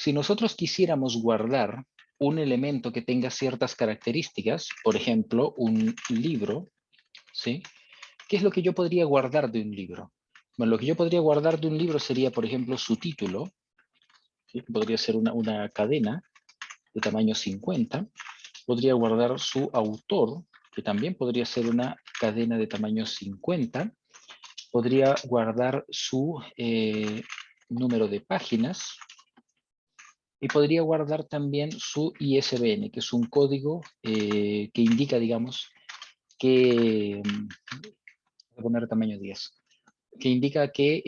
Si nosotros quisiéramos guardar un elemento que tenga ciertas características, por ejemplo, un libro, ¿sí? ¿Qué es lo que yo podría guardar de un libro? Bueno, lo que yo podría guardar de un libro sería, por ejemplo, su título, ¿sí? Podría ser una cadena de tamaño 50. Podría guardar su autor, que también podría ser una cadena de tamaño 50. Podría guardar su número de páginas y podría guardar también su ISBN, que es un código que indica, digamos, que, voy a poner tamaño 10, que indica que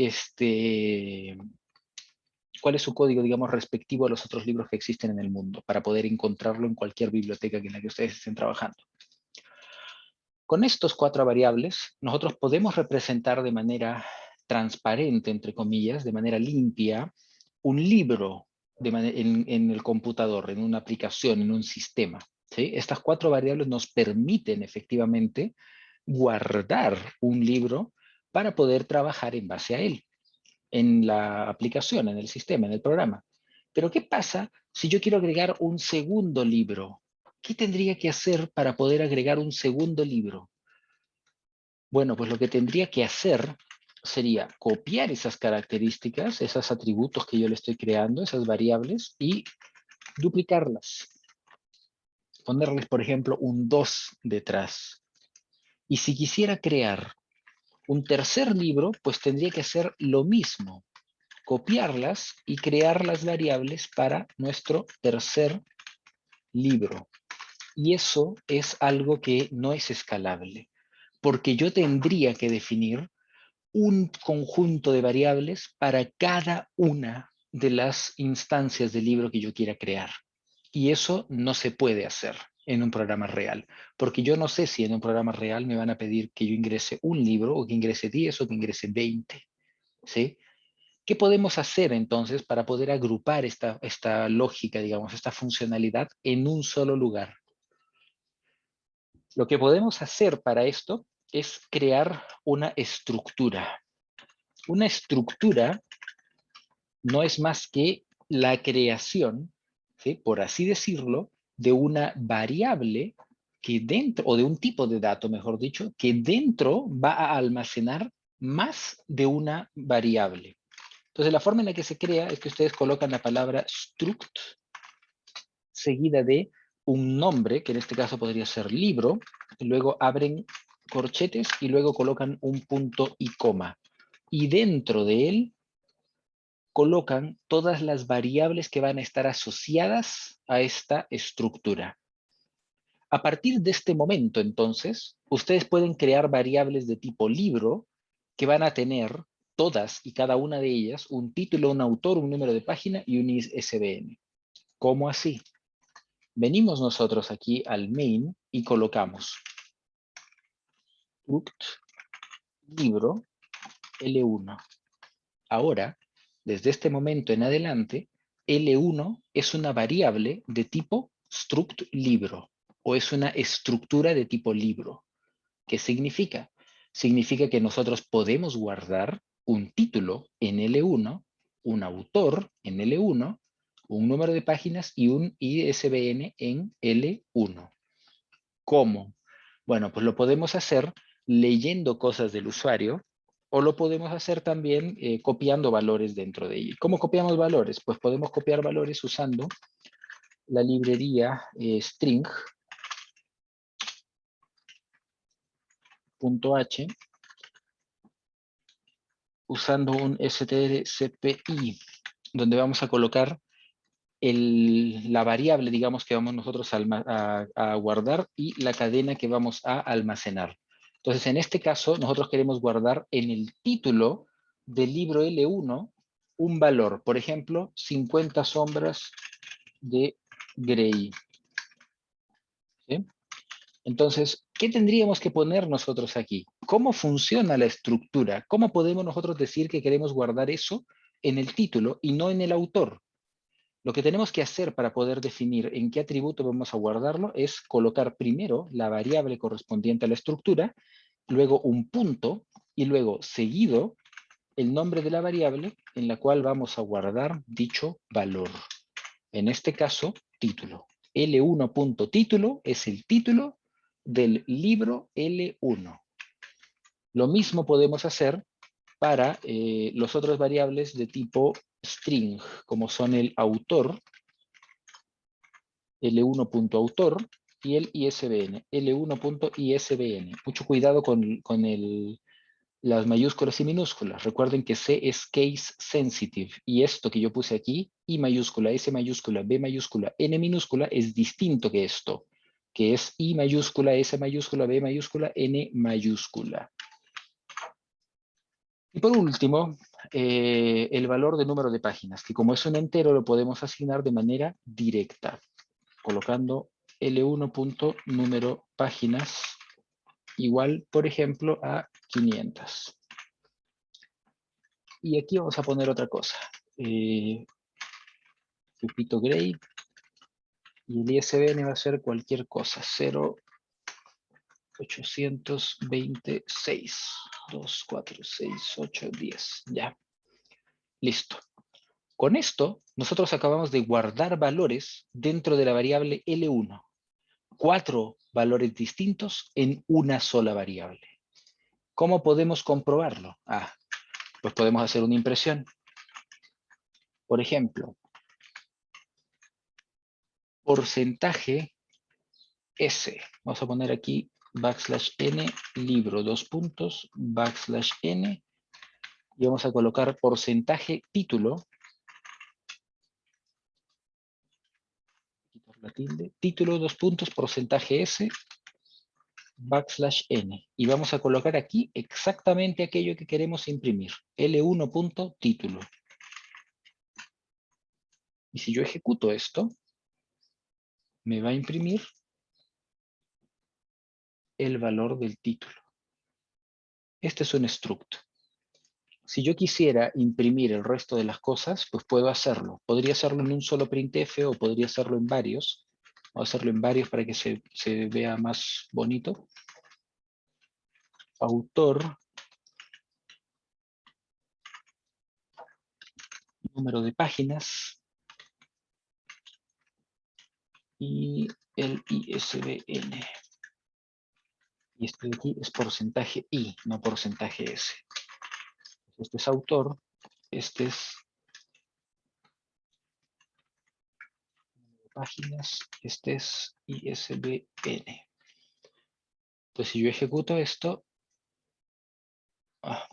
cuál es su código, digamos, respectivo a los otros libros que existen en el mundo, para poder encontrarlo en cualquier biblioteca en la que ustedes estén trabajando. Con estos 4 variables, nosotros podemos representar de manera transparente, entre comillas, de manera limpia, un libro en el computador, en una aplicación, en un sistema. ¿Sí? Estas 4 variables nos permiten efectivamente guardar un libro para poder trabajar en base a él, en la aplicación, en el sistema, en el programa. Pero ¿qué pasa si yo quiero agregar un segundo libro? ¿Qué tendría que hacer para poder agregar un segundo libro? Bueno, pues lo que tendría que hacer sería copiar esas características, esos atributos que yo le estoy creando, esas variables, y duplicarlas. Ponerles, por ejemplo, un 2 detrás. Y si quisiera crear un tercer libro, pues tendría que hacer lo mismo. Copiarlas y crear las variables para nuestro tercer libro. Y eso es algo que no es escalable, porque yo tendría que definir un conjunto de variables para cada una de las instancias del libro que yo quiera crear. Y eso no se puede hacer en un programa real, porque yo no sé si en un programa real me van a pedir que yo ingrese un libro, o que ingrese 10, o que ingrese 20, ¿sí? ¿Qué podemos hacer entonces para poder agrupar esta lógica, digamos, esta funcionalidad en un solo lugar? Lo que podemos hacer para esto es crear una estructura. Una estructura no es más que la creación, ¿sí?, por así decirlo, de una variable que dentro, o de un tipo de dato, mejor dicho, que dentro va a almacenar más de una variable. Entonces, la forma en la que se crea es que ustedes colocan la palabra struct seguida de un nombre, que en este caso podría ser libro, y luego abren corchetes y luego colocan un punto y coma. Y dentro de él colocan todas las variables que van a estar asociadas a esta estructura. A partir de este momento, entonces, ustedes pueden crear variables de tipo libro que van a tener todas y cada una de ellas un título, un autor, un número de página y un ISBN. ¿Cómo así? Venimos nosotros aquí al main y colocamos struct libro L1. Ahora, desde este momento en adelante, L1 es una variable de tipo struct libro, o es una estructura de tipo libro. ¿Qué significa? Significa que nosotros podemos guardar un título en L1, un autor en L1, un número de páginas y un ISBN en L1. ¿Cómo? Bueno, pues lo podemos hacer leyendo cosas del usuario, o lo podemos hacer también copiando valores dentro de ella. ¿Cómo copiamos valores? Pues podemos copiar valores usando la librería string.h, usando un strcpy, donde vamos a colocar la variable, digamos, que vamos nosotros a guardar, y la cadena que vamos a almacenar. Entonces, en este caso, nosotros queremos guardar en el título del libro L1 un valor, por ejemplo, 50 sombras de Grey. ¿Sí? Entonces, ¿qué tendríamos que poner nosotros aquí? ¿Cómo funciona la estructura? ¿Cómo podemos nosotros decir que queremos guardar eso en el título y no en el autor? Lo que tenemos que hacer para poder definir en qué atributo vamos a guardarlo es colocar primero la variable correspondiente a la estructura, luego un punto, y luego seguido el nombre de la variable en la cual vamos a guardar dicho valor. En este caso, título. L1.título es el título del libro L1. Lo mismo podemos hacer para los otros variables de tipo string, como son el autor, L1.autor, y el ISBN, L1.ISBN. Mucho cuidado con las mayúsculas y minúsculas. Recuerden que C es case sensitive, y esto que yo puse aquí, I mayúscula, S mayúscula, B mayúscula, N minúscula, es distinto que esto, que es I mayúscula, S mayúscula, B mayúscula, N mayúscula. Y por último, el valor de número de páginas, que como es un entero lo podemos asignar de manera directa, colocando L1.número páginas igual, por ejemplo, a 500. Y aquí vamos a poner otra cosa. Repito grade, y el ISBN va a ser cualquier cosa, 0826 246810. Ya, listo. Con esto, nosotros acabamos de guardar valores dentro de la variable L1. 4 valores distintos en una sola variable. ¿Cómo podemos comprobarlo? Pues podemos hacer una impresión. Por ejemplo, porcentaje S. Vamos a poner aquí \n libro, \n, y vamos a colocar porcentaje título, la tilde, título, porcentaje S, \n, y vamos a colocar aquí exactamente aquello que queremos imprimir, L1.título. Y si yo ejecuto esto, me va a imprimir el valor del título. Este es un struct. Si yo quisiera imprimir el resto de las cosas, pues puedo hacerlo. Podría hacerlo en un solo printf o podría hacerlo en varios. Voy a hacerlo en varios para que se vea más bonito. Autor, número de páginas y el ISBN. Y este de aquí es porcentaje I, no porcentaje S. Este es autor, este es páginas, este es ISBN. Entonces si yo ejecuto esto, voy a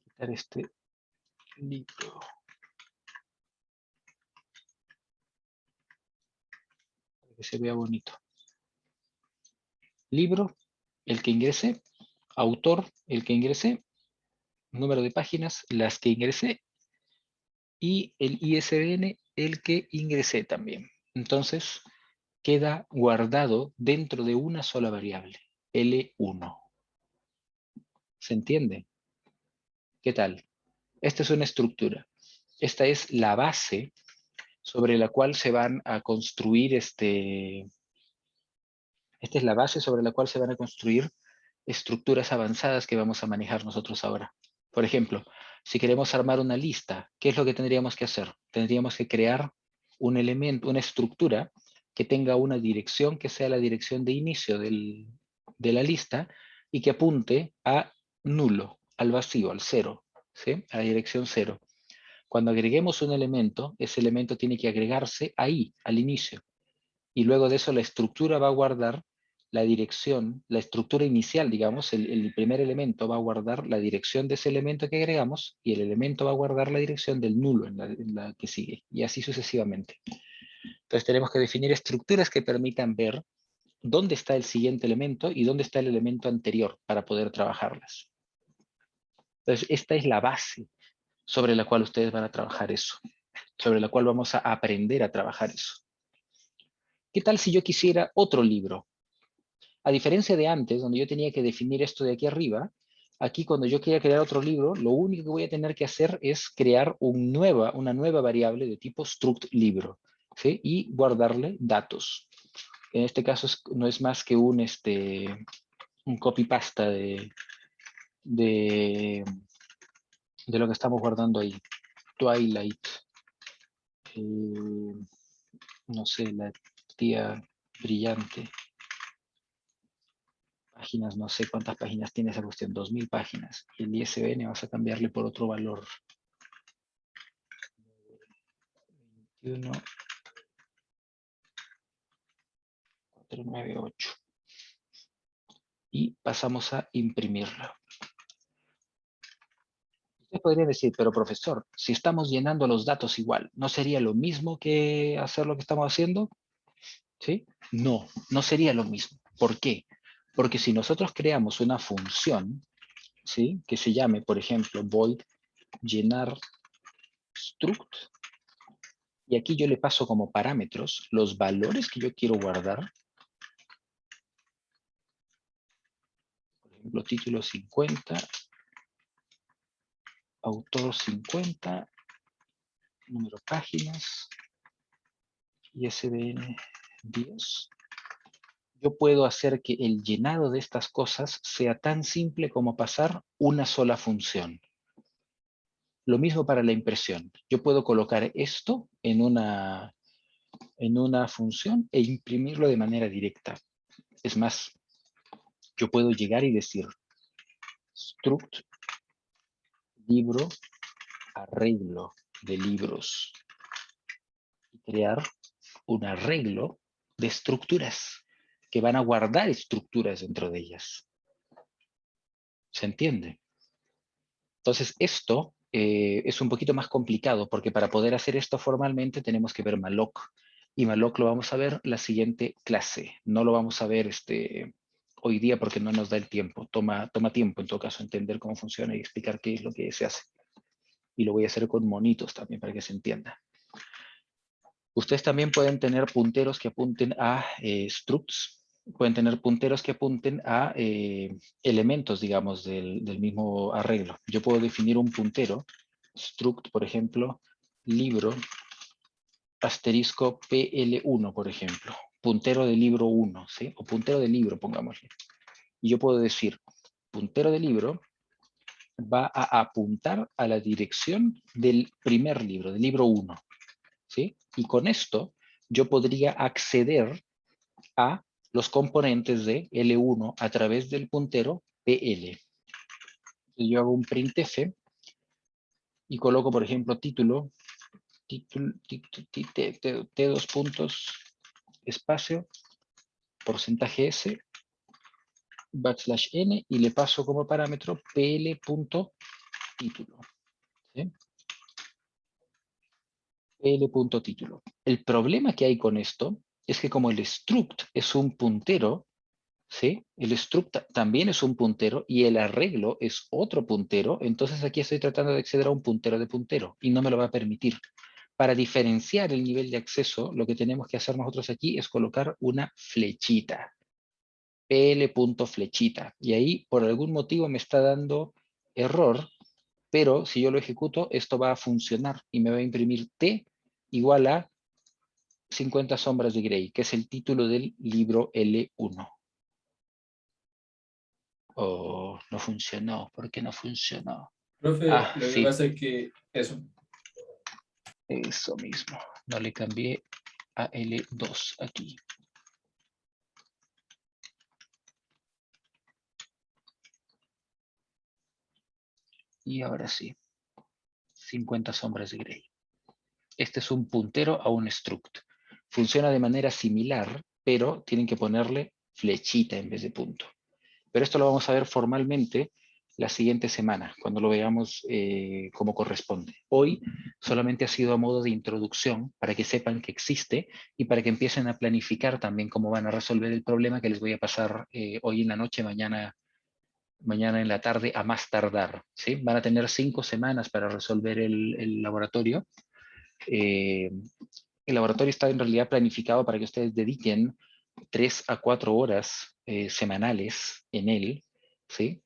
quitar este libro. Para que se vea bonito. Libro, el que ingresé. Autor, el que ingresé. Número de páginas, las que ingresé. Y el ISBN, el que ingresé también. Entonces, queda guardado dentro de una sola variable, L1. ¿Se entiende? ¿Qué tal? Esta es una estructura. Esta es la base sobre la cual se van a construir esta es la base sobre la cual se van a construir estructuras avanzadas que vamos a manejar nosotros ahora. Por ejemplo, si queremos armar una lista, ¿qué es lo que tendríamos que hacer? Tendríamos que crear un elemento, una estructura que tenga una dirección que sea la dirección de inicio de la lista y que apunte a nulo, al vacío, al cero, ¿sí? A la dirección cero. Cuando agreguemos un elemento, ese elemento tiene que agregarse ahí, al inicio. Y luego de eso la estructura va a guardar la dirección, la estructura inicial, digamos, el primer elemento va a guardar la dirección de ese elemento que agregamos y el elemento va a guardar la dirección del nulo en la que sigue, y así sucesivamente. Entonces tenemos que definir estructuras que permitan ver dónde está el siguiente elemento y dónde está el elemento anterior para poder trabajarlas. Entonces esta es la base sobre la cual ustedes van a trabajar eso, sobre la cual vamos a aprender a trabajar eso. ¿Qué tal si yo quisiera otro libro? A diferencia de antes, donde yo tenía que definir esto de aquí arriba, aquí cuando yo quiera crear otro libro, lo único que voy a tener que hacer es crear una nueva variable de tipo struct libro, ¿sí? Y guardarle datos. En este caso no es más que un copy-pasta de lo que estamos guardando ahí. Twilight. no sé, la tía brillante. Páginas, no sé cuántas páginas tiene esa cuestión, 2000 páginas. Y el ISBN vas a cambiarle por otro valor. 21498. Y pasamos a imprimirlo. Usted podría decir, pero profesor, si estamos llenando los datos igual, ¿no sería lo mismo que hacer lo que estamos haciendo? ¿Sí? No, no sería lo mismo. ¿Por qué? Porque si nosotros creamos una función, ¿sí? Que se llame, por ejemplo, void llenar struct, y aquí yo le paso como parámetros los valores que yo quiero guardar. Por ejemplo, título 50, autor 50, número de páginas, ISBN 10. Yo puedo hacer que el llenado de estas cosas sea tan simple como pasar una sola función. Lo mismo para la impresión. Yo puedo colocar esto en una función e imprimirlo de manera directa. Es más, yo puedo llegar y decir struct libro arreglo de libros y crear un arreglo de estructuras que van a guardar estructuras dentro de ellas. ¿Se entiende? Entonces, esto es un poquito más complicado porque para poder hacer esto formalmente tenemos que ver malloc. Y malloc lo vamos a ver la siguiente clase. No lo vamos a ver hoy día porque no nos da el tiempo. Toma tiempo, en todo caso, entender cómo funciona y explicar qué es lo que se hace. Y lo voy a hacer con monitos también para que se entienda. Ustedes también pueden tener punteros que apunten a structs. Pueden tener punteros que apunten a elementos, digamos, del mismo arreglo. Yo puedo definir un puntero, struct, por ejemplo, libro, asterisco PL1, por ejemplo. Puntero de libro 1, ¿sí? O puntero de libro, pongámosle. Y yo puedo decir, puntero de libro va a apuntar a la dirección del primer libro, del libro 1, ¿sí? Y con esto yo podría acceder a los componentes de L1 a través del puntero PL. Yo hago un printf y coloco, por ejemplo, título, T dos puntos, espacio, porcentaje S, backslash N, y le paso como parámetro pl.título. ¿Sí? pl.título. El problema que hay con esto es que como el struct es un puntero, ¿sí? El struct también es un puntero y el arreglo es otro puntero, entonces aquí estoy tratando de acceder a un puntero de puntero y no me lo va a permitir. Para diferenciar el nivel de acceso, lo que tenemos que hacer nosotros aquí es colocar una flechita. pl.flechita. Y ahí, por algún motivo, me está dando error, pero si yo lo ejecuto, esto va a funcionar y me va a imprimir T igual a 50 sombras de Grey, que es el título del libro L1. Oh, no funcionó. ¿Por qué no funcionó? Profe, Ah, lo que sí, pasa es que eso. eso mismo. No le cambié a L2 aquí. Y ahora sí. 50 sombras de Grey. Este es un puntero a un struct. Funciona de manera similar, pero tienen que ponerle flechita en vez de punto. Pero esto lo vamos a ver formalmente la siguiente semana, cuando lo veamos como corresponde. Hoy solamente ha sido a modo de introducción para que sepan que existe y para que empiecen a planificar también cómo van a resolver el problema que les voy a pasar hoy en la noche, mañana en la tarde a más tardar. ¿Sí? Van a tener 5 semanas para resolver el laboratorio. El laboratorio está en realidad planificado para que ustedes dediquen 3 a 4 horas semanales en él, ¿sí?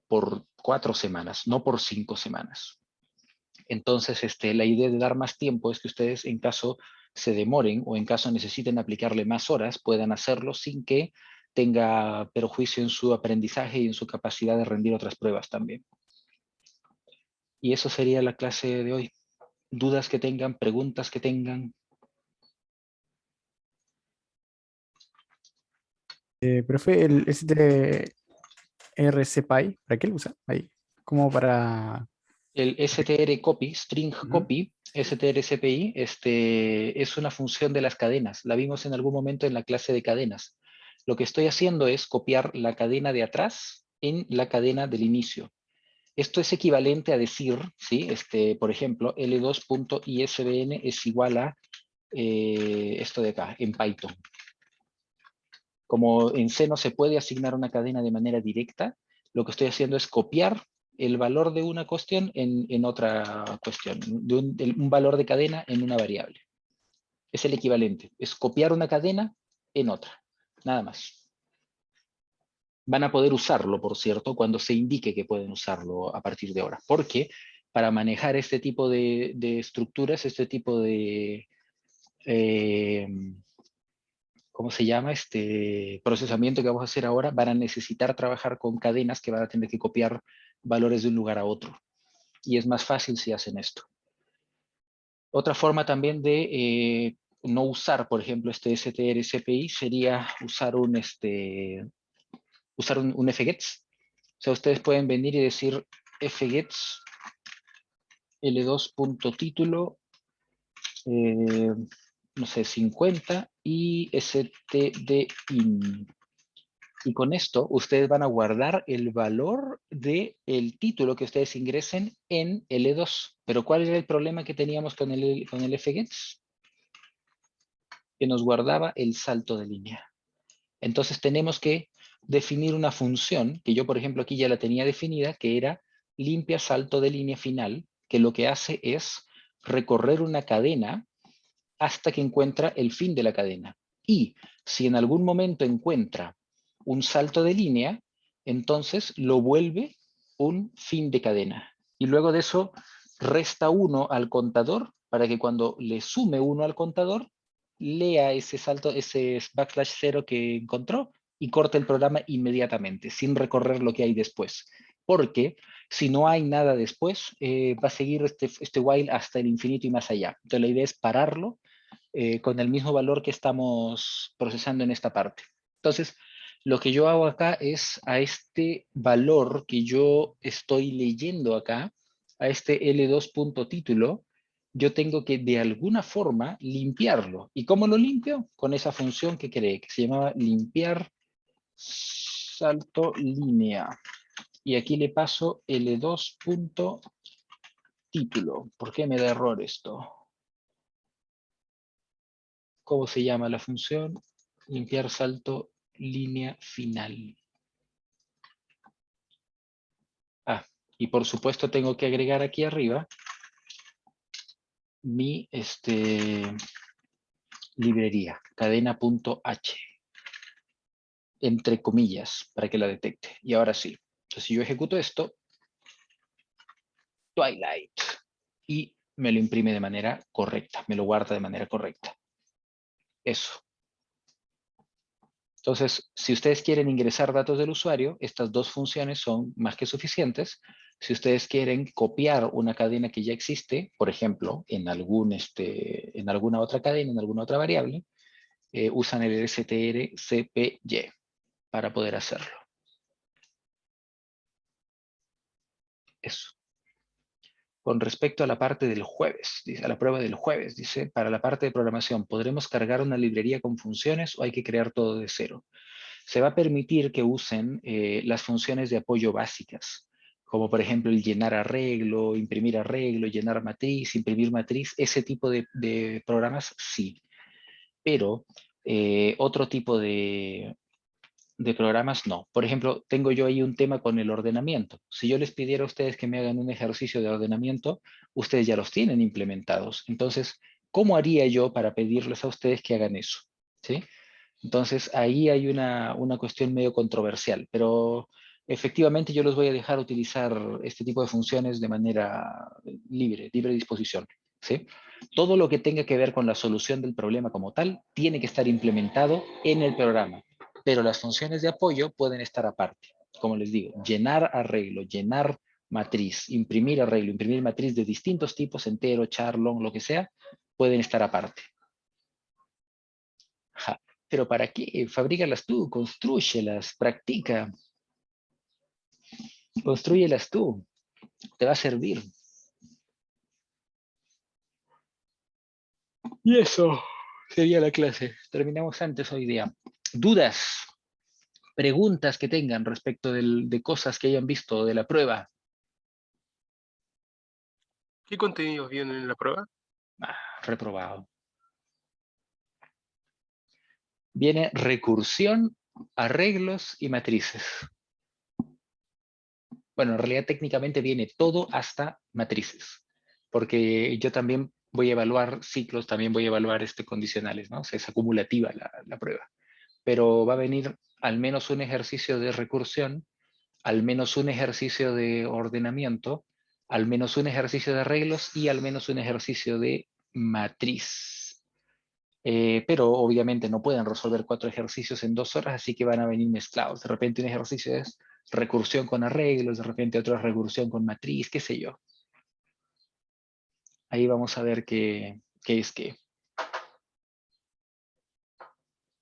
Por 4 semanas, no por 5 semanas. Entonces, la idea de dar más tiempo es que ustedes, en caso se demoren o en caso necesiten aplicarle más horas, puedan hacerlo sin que tenga perjuicio en su aprendizaje y en su capacidad de rendir otras pruebas también. Y eso sería la clase de hoy. dudas que tengan, preguntas que tengan. Profe, el STRCPy, ¿para qué lo usa? Ahí, como para... El str copy, string Ujú. copy, strcpy, es una función de las cadenas. La vimos en algún momento en la clase de cadenas. Lo que estoy haciendo es copiar la cadena de atrás en la cadena del inicio. Esto es equivalente a decir, ¿sí? Por ejemplo, L2.isbn es igual a esto de acá, en Python. Como en C no se puede asignar una cadena de manera directa, lo que estoy haciendo es copiar el valor de una cuestión en otra cuestión, de un valor de cadena en una variable. Es el equivalente, es copiar una cadena en otra, nada más. Van a poder usarlo, por cierto, cuando se indique que pueden usarlo a partir de ahora, porque para manejar este tipo de estructuras, este tipo de... ¿cómo se llama? Procesamiento que vamos a hacer ahora, van a necesitar trabajar con cadenas que van a tener que copiar valores de un lugar a otro. Y es más fácil si hacen esto. Otra forma también de no usar, por ejemplo, este strcpy sería usar un fgets. O sea, ustedes pueden venir y decir fgets L2.título, no sé, 50 y stdin. Y con esto ustedes van a guardar el valor del título que ustedes ingresen en L2. Pero ¿cuál era el problema que teníamos con el fgets? Que nos guardaba el salto de línea. Entonces tenemos que definir una función, que yo por ejemplo aquí ya la tenía definida, que era limpia salto de línea final, que lo que hace es recorrer una cadena hasta que encuentra el fin de la cadena. Y si en algún momento encuentra un salto de línea, entonces lo vuelve un fin de cadena. Y luego de eso resta 1 al contador para que cuando le sume 1 al contador, lea ese salto, ese backslash 0 que encontró y corte el programa inmediatamente, sin recorrer lo que hay después. Porque si no hay nada después, va a seguir este while hasta el infinito y más allá. Entonces la idea es pararlo con el mismo valor que estamos procesando en esta parte. Entonces, lo que yo hago acá es a este valor que yo estoy leyendo acá, a este L2.título, yo tengo que de alguna forma limpiarlo. ¿Y cómo lo limpio? Con esa función que creé, que se llamaba limpiar salto línea. Y aquí le paso L2.título. ¿Por qué me da error esto? ¿Cómo se llama la función? Limpiar salto línea final. Ah, y por supuesto tengo que agregar aquí arriba mi librería, cadena.h, entre comillas, para que la detecte. Y ahora sí. Entonces, si yo ejecuto esto, Twilight, y me lo imprime de manera correcta, me lo guarda de manera correcta. Eso. Entonces, si ustedes quieren ingresar datos del usuario, estas dos funciones son más que suficientes. Si ustedes quieren copiar una cadena que ya existe, por ejemplo, en alguna otra cadena, en alguna otra variable, usan el strcpy para poder hacerlo. Eso. Con respecto a la parte del jueves, a la prueba del jueves, dice, para la parte de programación, ¿podremos cargar una librería con funciones o hay que crear todo de cero? Se va a permitir que usen las funciones de apoyo básicas, como por ejemplo el llenar arreglo, llenar matriz, imprimir matriz, ese tipo de programas sí. Pero otro tipo de programas no. Por ejemplo, tengo yo ahí un tema con el ordenamiento. Si yo les pidiera a ustedes que me hagan un ejercicio de ordenamiento, ustedes ya los tienen implementados. Entonces, ¿cómo haría yo para pedirles a ustedes que hagan eso? ¿Sí? Entonces, ahí hay una cuestión medio controversial, pero efectivamente yo los voy a dejar utilizar este tipo de funciones de manera libre disposición. ¿Sí? Todo lo que tenga que ver con la solución del problema como tal tiene que estar implementado en el programa, pero las funciones de apoyo pueden estar aparte. Como les digo, llenar arreglo, llenar matriz, imprimir arreglo, imprimir matriz de distintos tipos, entero, char, long, lo que sea, pueden estar aparte. Ja, pero ¿para qué? Fabrícalas tú, constrúyelas, practica. Constrúyelas tú, te va a servir. Y eso sería la clase. Terminamos antes hoy día. ¿Dudas? ¿Preguntas que tengan respecto de cosas que hayan visto de la prueba? ¿Qué contenidos vienen en la prueba? Reprobado. Viene recursión, arreglos y matrices. Bueno, en realidad técnicamente viene todo hasta matrices, porque yo también voy a evaluar ciclos, también voy a evaluar condicionales, ¿no? O sea, es acumulativa la prueba. Pero va a venir al menos un ejercicio de recursión, al menos un ejercicio de ordenamiento, al menos un ejercicio de arreglos y al menos un ejercicio de matriz. Pero obviamente no pueden resolver 4 ejercicios en 2 horas, así que van a venir mezclados. De repente un ejercicio es recursión con arreglos, de repente otro es recursión con matriz, qué sé yo. Ahí vamos a ver qué es qué.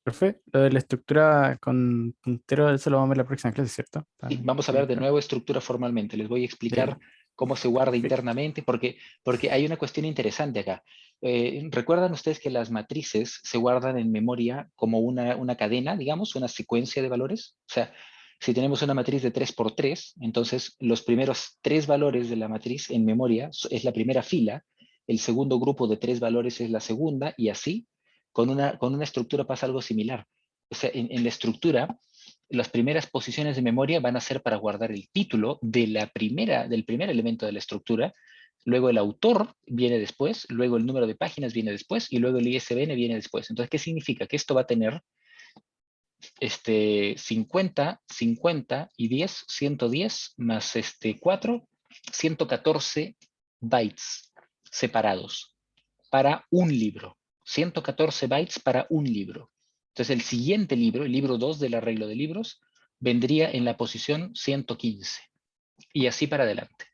Profe, lo de la estructura con puntero, eso lo vamos a ver la próxima clase, ¿cierto? Sí, vamos a ver de nuevo estructura formalmente. Les voy a explicar cómo se guarda internamente, porque hay una cuestión interesante acá. ¿Recuerdan ustedes que las matrices se guardan en memoria como una cadena, digamos, una secuencia de valores? O sea, si tenemos una matriz de 3 por 3, entonces los primeros 3 valores de la matriz en memoria es la primera fila, el segundo grupo de 3 valores es la segunda, y así, con una estructura pasa algo similar. O sea, en la estructura, las primeras posiciones de memoria van a ser para guardar el título del primer elemento de la estructura, luego el autor viene después, luego el número de páginas viene después, y luego el ISBN viene después. Entonces, ¿qué significa? Que esto va a tener 50, 50 y 10, 110, más 4, 114 bytes separados para un libro. 114 bytes para un libro. Entonces el siguiente libro, el libro 2 del arreglo de libros, vendría en la posición 115. Y así para adelante.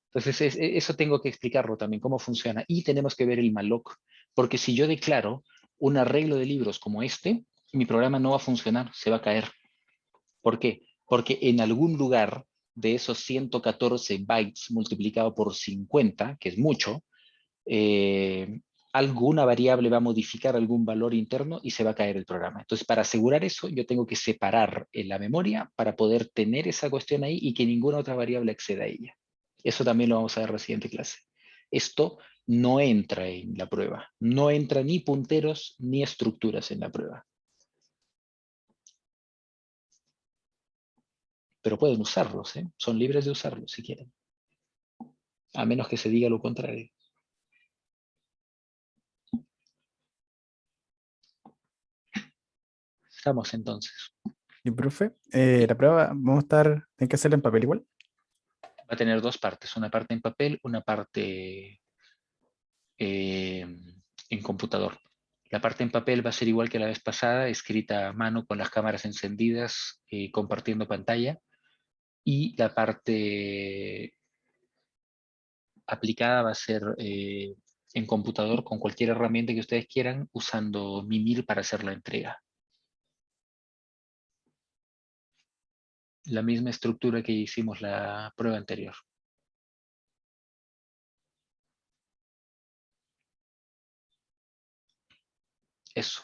Entonces eso tengo que explicarlo también, cómo funciona. Y tenemos que ver el malloc, porque si yo declaro un arreglo de libros como este, mi programa no va a funcionar, se va a caer. ¿Por qué? Porque en algún lugar de esos 114 bytes multiplicado por 50, que es mucho, alguna variable va a modificar algún valor interno y se va a caer el programa. Entonces, para asegurar eso, yo tengo que separar en la memoria para poder tener esa cuestión ahí y que ninguna otra variable acceda a ella. Eso también lo vamos a ver en la siguiente clase. Esto no entra en la prueba. No entra ni punteros ni estructuras en la prueba. Pero pueden usarlos, ¿eh? Son libres de usarlos si quieren. A menos que se diga lo contrario. Estamos entonces. Y profe, la prueba vamos a estar, tienen que hacerla en papel igual. Va a tener 2 partes, una parte en papel, una parte en computador. La parte en papel va a ser igual que la vez pasada, escrita a mano con las cámaras encendidas, compartiendo pantalla. Y la parte aplicada va a ser en computador con cualquier herramienta que ustedes quieran, usando Mimir para hacer la entrega. La misma estructura que hicimos la prueba anterior. Eso.